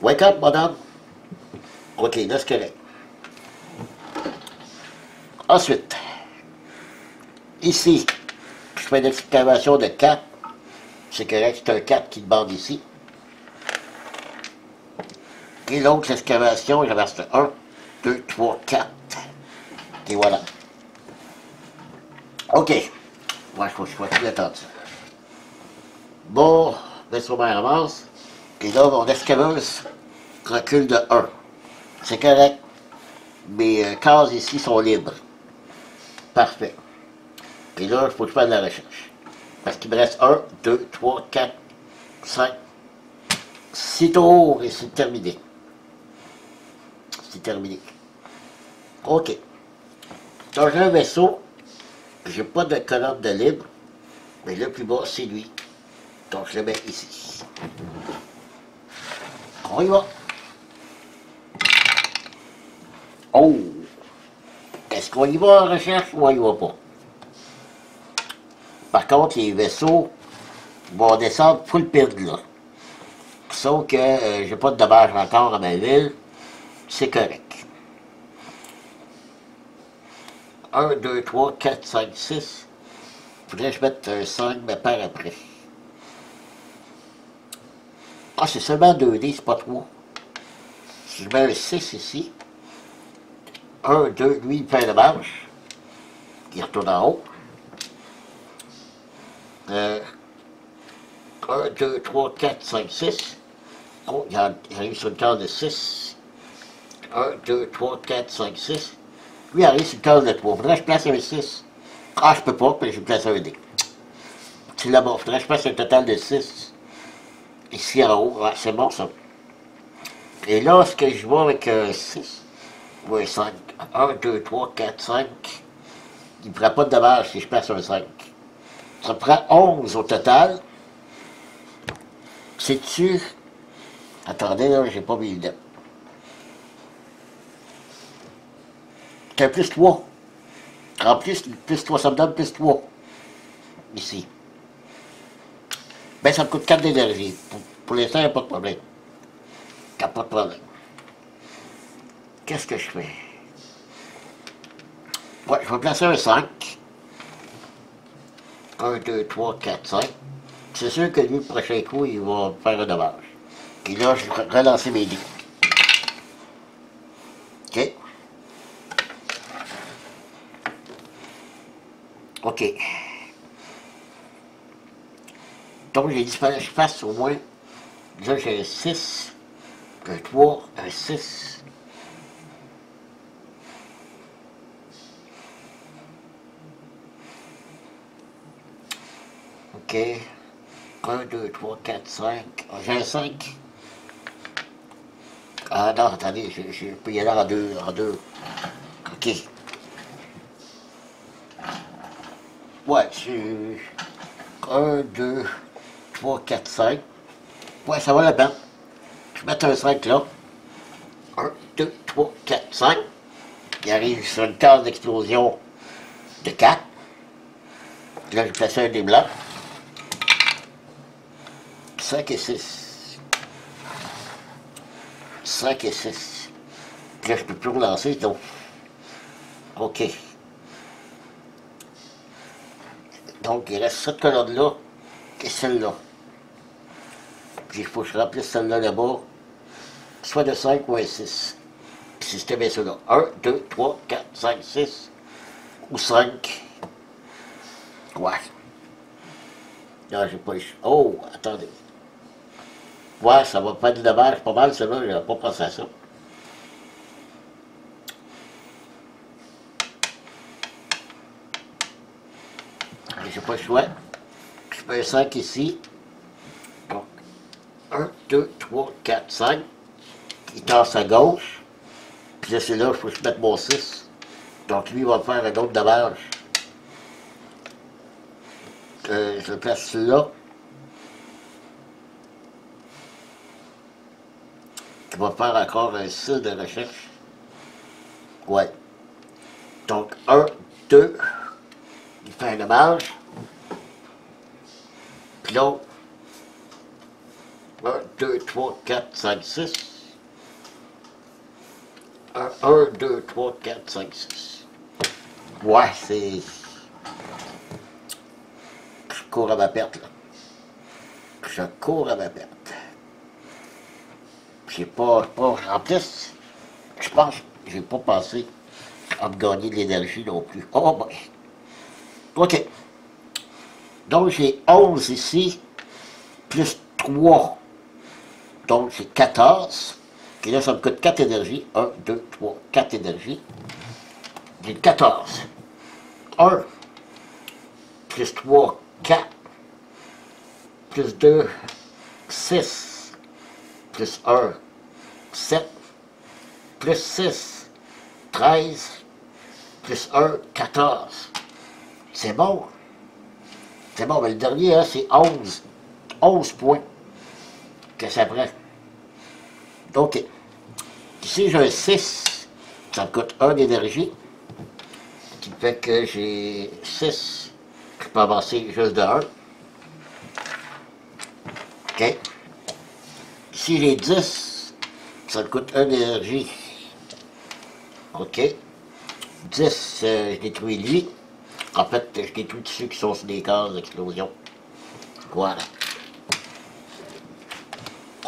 Wake up, madame. OK, là, c'est correct. Ensuite, ici, je fais une excavation de 4. C'est correct, c'est un 4 qui demande ici. Et l'autre excavation, je reste 1, 2, 3, 4. Et voilà. OK. Moi, je faut tout attendre ça. Bon, vaisseau mère avance. Et là, mon excaveuse recule de 1. C'est correct. Mes cases ici sont libres. Parfait. Et là, il faut que je fasse de la recherche. Parce qu'il me reste 1, 2, 3, 4, 5, 6 tours et c'est terminé. C'est terminé. OK. Donc, j'ai un vaisseau. J'ai pas de colonne de libre. Mais le plus bas, c'est lui. Donc, je le mets ici. On y va. Oh! Est-ce qu'on y va en recherche ou on y va pas? Par contre, les vaisseaux vont descendre full pile, là. Sauf que j'ai pas de dommages encore à ma ville. C'est correct. 1, 2, 3, 4, 5, 6. Faudrait que je mette un 5, mais par après. Ah, c'est seulement 2D, c'est pas 3. Si je mets un 6 ici, 1, 2, lui, il fait le manche. Il retourne en haut. 1, 2, 3, 4, 5, 6. Oh, il arrive sur une case de 6. 1, 2, 3, 4, 5, 6. Lui arrive sur une case de 3. Faudrait que je place un 6. Ah, je peux pas, mais je place un dé. C'est là-bas. Faudrait que je place un total de 6. Ici en haut. Ouais, c'est bon ça. Et là, ce que je vois avec un 6, ou un 5. 1, 2, 3, 4, 5. Il ne fera pas de dommage si je place un 5. Ça prend 11 au total. C'est-tu... Attendez, là, j'ai pas mis le dette. C'est un plus 3. En plus, plus 3, ça me donne plus 3. Ici. Ben, ça me coûte 4 d'énergie. Pour l'instant, il n'y a pas de problème. Il n'y a pas de problème. Qu'est-ce que je fais? Ouais, je vais placer un 5. 1, 2, 3, 4, 5. C'est sûr que lui, le prochain coup, il va faire un dommage. Et là, je vais relancer mes dés. OK. OK. Donc, j'ai dit qu'il fallait que je fasse au moins... Là, j'ai un 6, un 3, un 6. OK. 1, 2, 3, 4, 5. Ah, j'ai un 5. Ah non, attendez, je peux y aller en deux. OK. Ouais, c'est 1, 2, 3, 4, 5. Ouais, ça va la peine. Je vais mettre un 5 là. 1, 2, 3, 4, 5. Il arrive sur une case d'explosion de 4. Là, je place un des blancs. 5 et 6. 5 et 6. Puis là, je peux plus relancer, donc. OK. Donc, il reste cette colonne-là et celle-là. Puis, il faut que je remplisse celle-là là-bas, soit de 5 ou un 6. Puis, si c'était bien cela. 1, 2, 3, 4, 5, 6 ou 5. Ouais. Là, j'ai pas eu... Oh, attendez. Ouais, ça va pas être de dommage, pas mal, celle-là, j'avais pas pensé à ça. J'ai pas le choix. Je fais un 5 ici. Donc, 1, 2, 3, 4, 5. Il tasse à gauche. Puis là, c'est là qu'il faut que je mette mon 6. Donc, lui, il va faire un autre dommage. Je le place là. Il va faire encore un 6 de recherche. Ouais. Donc, 1, 2, il fait un dommage. Puis l'autre, 1, 2, 3, 4, 5, 6. 1, 2, 3, 4, 5, 6. Ouais, c'est... Je cours à ma perte, là. Je cours à ma perte. J'ai pas... En plus, je pense que j'ai pas pensé à me gagner de l'énergie non plus. Oh boy. OK. Donc, j'ai 11 ici, plus 3. Donc, j'ai 14. Et là, ça me coûte 4 énergies. 1, 2, 3, 4 énergies. J'ai 14. 1, plus 3, 4. Plus 2, 6. Plus 1, 7. Plus 6, 13. Plus 1, 14. C'est bon. C'est bon, mais le dernier, hein, c'est 11. 11 points que ça prend. Donc, ici, j'ai un 6. Ça me coûte 1 d'énergie. Ce qui fait que j'ai 6. Je peux avancer juste de 1. OK. Ici, j'ai 10. Ça me coûte 1 d'énergie. OK. 10, je détruis lui. En fait, je détruis tous ceux qui sont sur des cases d'explosion. Voilà.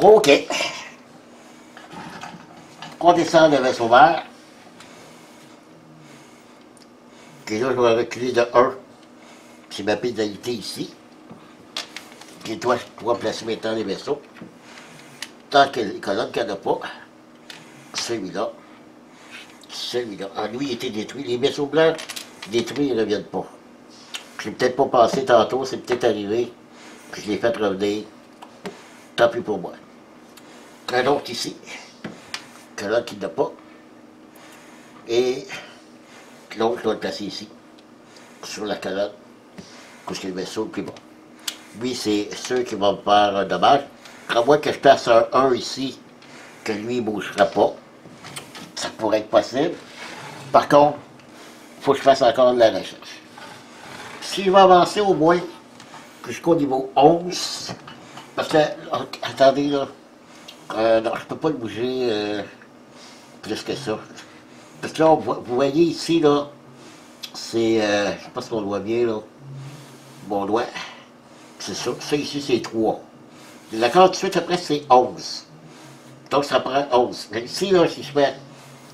OK. On descend le vaisseau vert. Et là, je vais reculer de 1. C'est ma pénalité ici. Et toi, je dois placer maintenant les vaisseaux. Tant que les colonnes qu'il n'y en a pas. Celui-là. Celui-là. Ah, lui, il était détruit. Les vaisseaux blancs détruits, ils ne reviennent pas. J'ai peut-être pas passé tantôt, c'est peut-être arrivé. Puis je l'ai fait revenir. Tant pis pour moi. Un autre ici. Colonne qu'il n'a pas. Et l'autre, je dois le placer ici. Sur la colonne. Parce que le vaisseau est plus bon. Lui, c'est ceux qui vont me faire un dommage. À moins que je place un 1 ici, que lui, il ne bougera pas. Ça pourrait être possible. Par contre, il faut que je fasse encore de la recherche. Si je vais avancer au moins jusqu'au niveau 11, parce que, attendez là, non, je ne peux pas le bouger plus que ça. Parce que là, vous voyez ici, là, c'est, je ne sais pas si on le voit bien, là, mon doigt, c'est ça, ça ici, c'est 3. D'accord, tout de suite après, c'est 11. Donc, ça prend 11. Mais ici, là, si je fais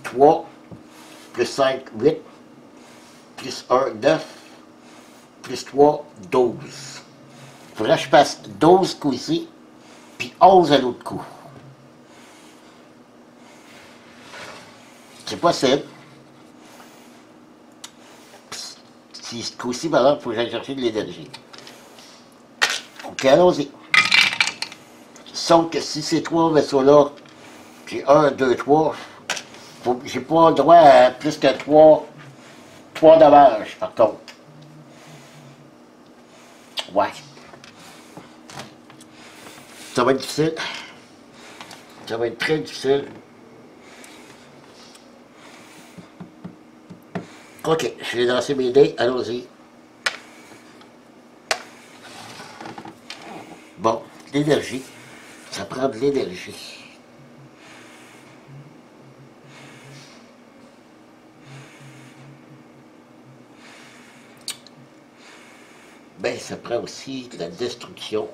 3, plus 5, 8, plus 1, 9, plus 3, 12. Il faudrait que je passe 12 coups ici, puis 11 à l'autre coup. C'est possible. Si ce coup-ci, par exemple, il faut que j'aille chercher de l'énergie. Ok, allons-y. Sauf que si ces 3 vaisseaux-là, j'ai 1, 2, 3, j'ai pas le droit à plus que 3 dommages, par contre. Ouais. Ça va être difficile. Ça va être très difficile. OK, je vais lancer mes dés, allons-y. Bon, l'énergie. Ça prend de l'énergie. Ben, ça prend aussi de la destruction.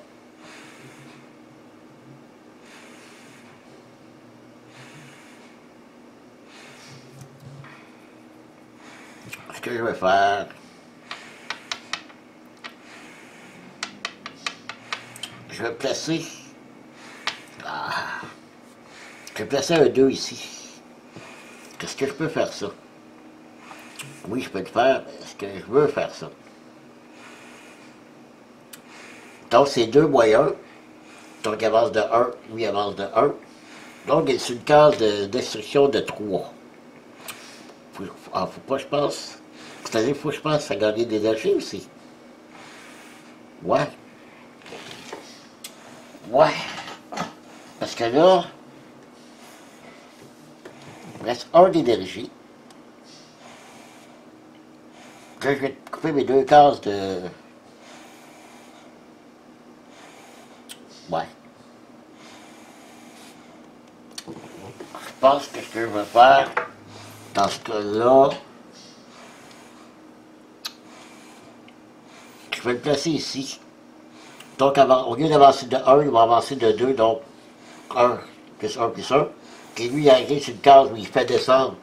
Ce que je vais faire, je vais placer, je vais placer un 2 ici. Est-ce que je peux faire ça? Oui, je peux le faire, mais est-ce que je veux faire ça? Donc, c'est 2 moyens. Donc, il avance de 1, lui avance de 1. Donc, c'est une case de destruction de 3. Faut pas, je pense. C'est-à-dire, faut, je pense, à gagner des énergies aussi. Ouais. Ouais. Parce que là, il reste 1 d'énergie. Là, je vais couper mes 2 cases de... Ouais. Je pense que ce que je vais faire, dans ce cas-là, je vais le placer ici. Donc, au lieu d'avancer de 1, il va avancer de 2, donc 1 plus 1 plus 1. Et lui, il arrive sur une case où il fait descendre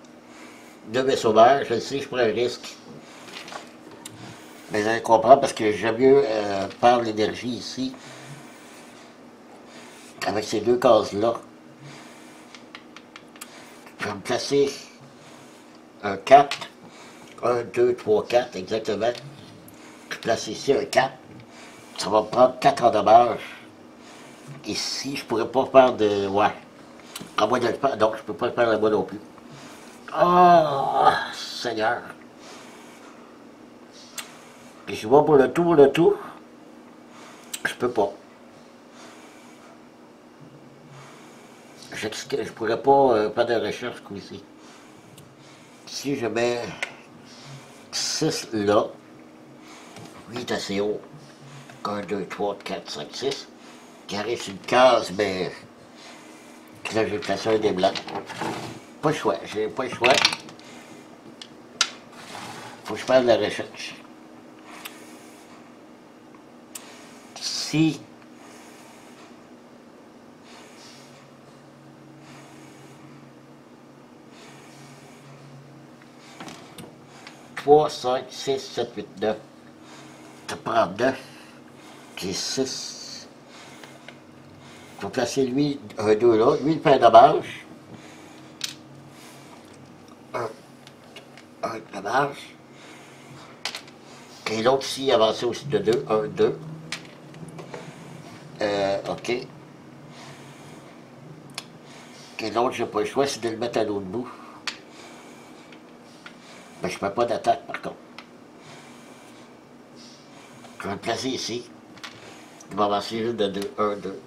le vaisseau mère. Je le sais, je prends un risque. Mais vous allez comprendre parce que j'aime mieux perdre l'énergie ici. Avec ces 2 cases-là. Je vais me placer un 4. 1, 2, 3, 4, exactement. Je place ici un 4. Ça va me prendre 4 en dommage. Ici, je pourrais pas faire de... Ouais. À moins de le faire. Donc, je peux pas le faire là-bas non plus. Oh, Seigneur. Et je vois pour le tout. Je peux pas. Je pourrais pas faire de recherche comme ici. Si je mets 6 là, 8 assez haut. 1, 2, 3, 4, 5, 6. Qui arrive sur une case, mais là j'ai placé un des blancs. Pas le choix, j'ai pas le choix. Faut que je fasse de la recherche. Si 3, 5, 6, 7, 8, 9. Ça prend 9. J'ai 6. Il faut placer lui, un 2 là. Lui, il fait un dommage. Un dommage. Et l'autre ici, avancé aussi de 2. 1, 2. OK. Et l'autre, j'ai pas le choix, c'est de le mettre à l'autre bout. Mais je ne fais pas d'attaque, par contre. Je vais le placer ici. Il va avancer juste de 2. 1, 2.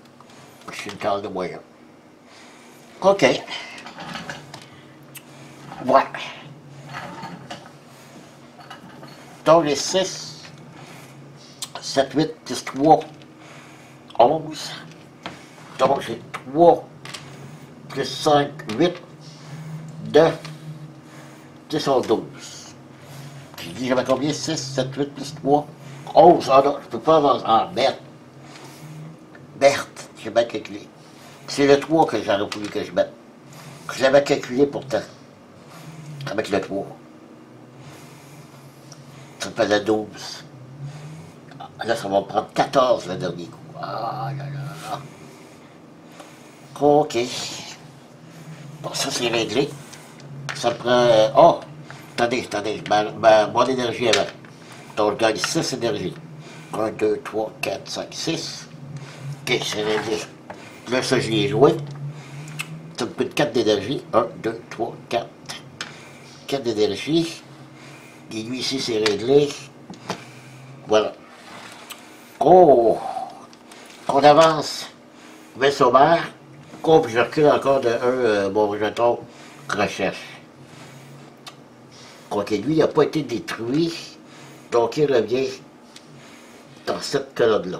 Je suis une case de moyen. OK. Ouais. Donc, les 6, 7, 8, plus 3, 11. Donc, j'ai 3, plus 5, 8, 9, 10, 11, 12. J'ai dit, j'avais combien? 6, 7, 8, plus 3, 11. Ah non, je peux pas avancer. Ah, merde. Merde, j'ai mal calculé. C'est le 3 que j'aurais voulu que je mette. Je l'avais calculé pourtant. Avec le 3. Ça me faisait 12. Là, ça va me prendre 14 le dernier coup. Ah là là là. OK. Bon, ça, c'est réglé. Ça me prend... oh! Attendez. Mon énergie avant. Donc, je gagne 6 énergies. 1, 2, 3, 4, 5, 6. OK, c'est réglé. Là, ça, je l'ai joué. Ça me coûte 4 d'énergie. 1, 2, 3, 4. 4 d'énergie. Et lui, ici, c'est réglé. Voilà. Oh! On avance. Vaisseau mère. Oh, puis je recule encore de 1 mon jeton recherche. OK, lui, il n'a pas été détruit. Donc, il revient dans cette colonne-là.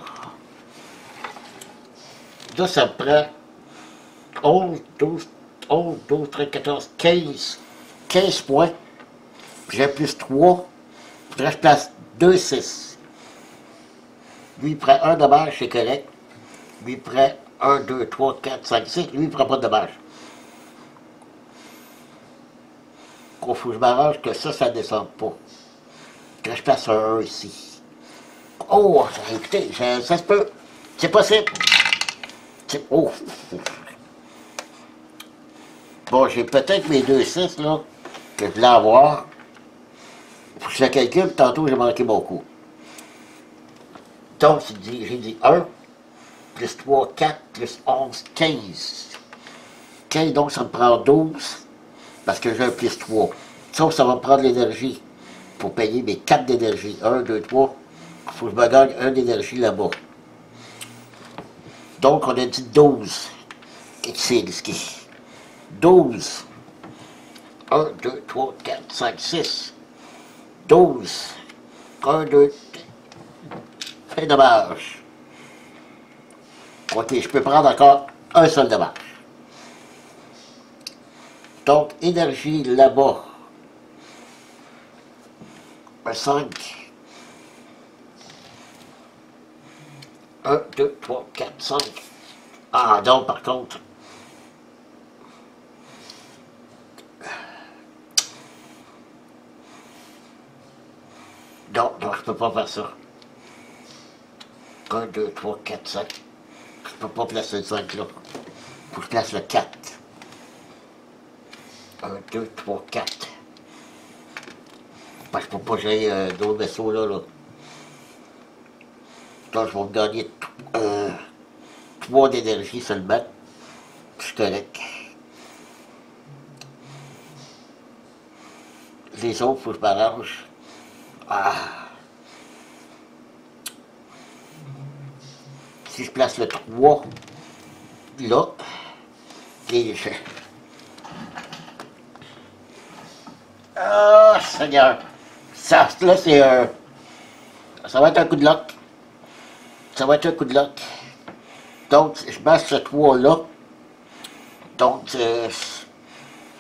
Là, ça me prend 11, 12, 13, 14, 15. 15 points. Puis j'ai plus 3. Puis là, je place 2, 6. Lui, il prend un dommage, c'est correct. Lui, il prend 1, 2, 3, 4, 5, 6. Lui, il ne prend pas de dommage. Il faut que je m'arrange que ça ne descende pas. Que je place un 1 ici. Oh, écoutez, ça se peut. C'est possible. Oh. Bon, j'ai peut-être mes 2, 6, là, que je voulais avoir. Faut que je le calcule, tantôt, j'ai manqué mon coup. Donc, j'ai dit 1, plus 3, 4, plus 11, 15. 15, donc ça me prend 12, parce que j'ai un plus 3. Sauf que ça va me prendre l'énergie pour payer mes 4 d'énergie. 1, 2, 3. Il faut que je me gagne 1 d'énergie là-bas. Donc, on a dit 12. Et c'est risqué. 12. 1, 2, 3, 4, 5, 6. 12. 1, 2, fin de marche. Ok, je peux prendre encore un seul de marche. Donc, énergie là-bas. Un 5. 1, 2, 3, 4, 5. Ah non, par contre. Non, non, je peux pas faire ça. 1, 2, 3, 4, 5. Je peux pas placer le 5 là. Faut que je place le 4. 1, 2, 3, 4. Parce que je peux pas gérer d'autres vaisseaux là. Donc je vais me gagner 3 d'énergie seulement. Je suis correct. Les autres, faut que je m'arrange. Ah. Si je place le 3 là, et je... Ah, Seigneur! Ça, là, c'est un... Ça va être un coup de luck. Ça va être un coup de luck. Donc, je passe ce 3 là. Donc,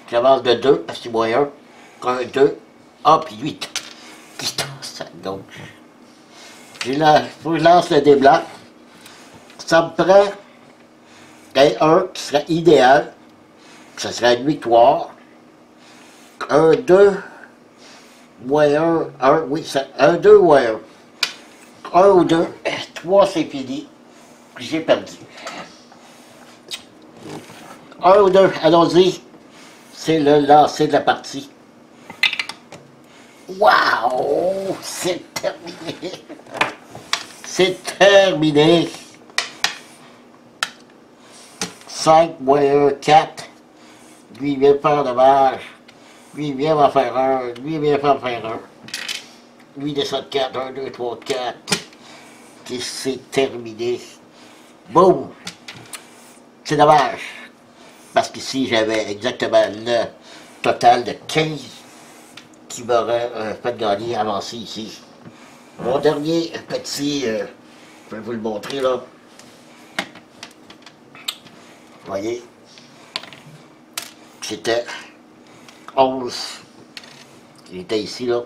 j'avance de 2, parce qu'il y a 1, 2, puis 8. Donc, faut que je lance le dé blanc. Ça me prend un 1 qui serait idéal. Ça serait une victoire. 1, 2, moins 1, oui, 1, 2 ou 1. 1 ou 2, 3 c'est fini. J'ai perdu. 1 ou 2, allons-y. C'est le lancer de la partie. Waouh! C'est terminé. C'est terminé. 5 moins 1, 4. Lui, il vient faire dommage. Lui, il vient m'en faire 1. Lui, il vient m'en faire 1. Lui, il descend de 4. 1, 2, 3, 4. Et c'est terminé. Boum! C'est dommage. Parce qu'ici, j'avais exactement le total de 15 qui m'aurait fait gagner, avancer ici. Mon dernier petit, je vais vous le montrer là. Vous voyez, c'était 11. Il était ici là.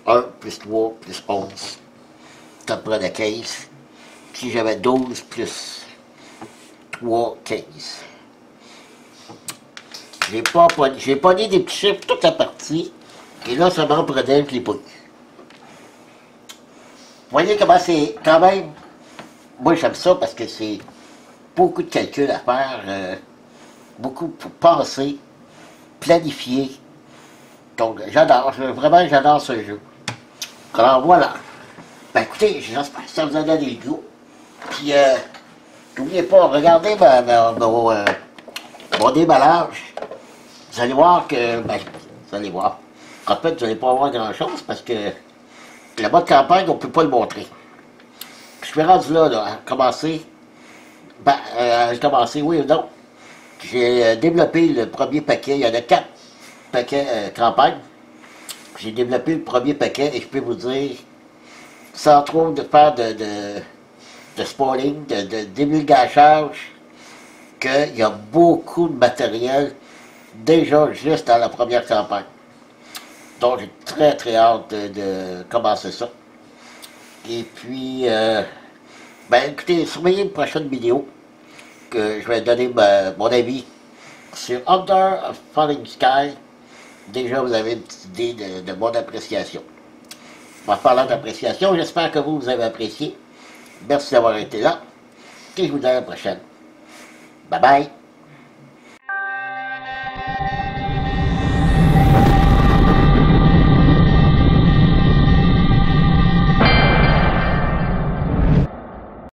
1 plus 3 plus 11. Ça me prenait 15. Si j'avais 12 plus 3, 15. J'ai pogné des petits chiffres toute la partie. Et là, ça m'en prenait, je l'ai pas eu. Vous voyez comment c'est quand même... Moi, j'aime ça parce que c'est beaucoup de calculs à faire, beaucoup pour penser, planifier. Donc, j'adore, vraiment, j'adore ce jeu. Alors, voilà. Ben, écoutez, j'espère que ça vous a donné le goût. Puis, n'oubliez pas, regardez mon déballage. Vous allez voir que... Ben, vous allez voir. En fait, vous n'allez pas avoir grand-chose parce que le mode campagne, on ne peut pas le montrer. Je suis rendu là, à commencer. Ben, j'ai commencé, oui ou non. J'ai développé le premier paquet. Il y en a 4 paquets campagne. J'ai développé le premier paquet et je peux vous dire, sans trop de faire de spoiling, de divulgachage, qu'il y a beaucoup de matériel déjà juste dans la première campagne. Donc j'ai très très hâte de commencer ça. Et puis, ben écoutez, surveillez une prochaine vidéo que je vais donner mon avis sur Under of Falling Sky. Déjà vous avez une petite idée de mon appréciation. En parlant d'appréciation, j'espère que vous avez apprécié. Merci d'avoir été là. Et je vous dis à la prochaine. Bye bye.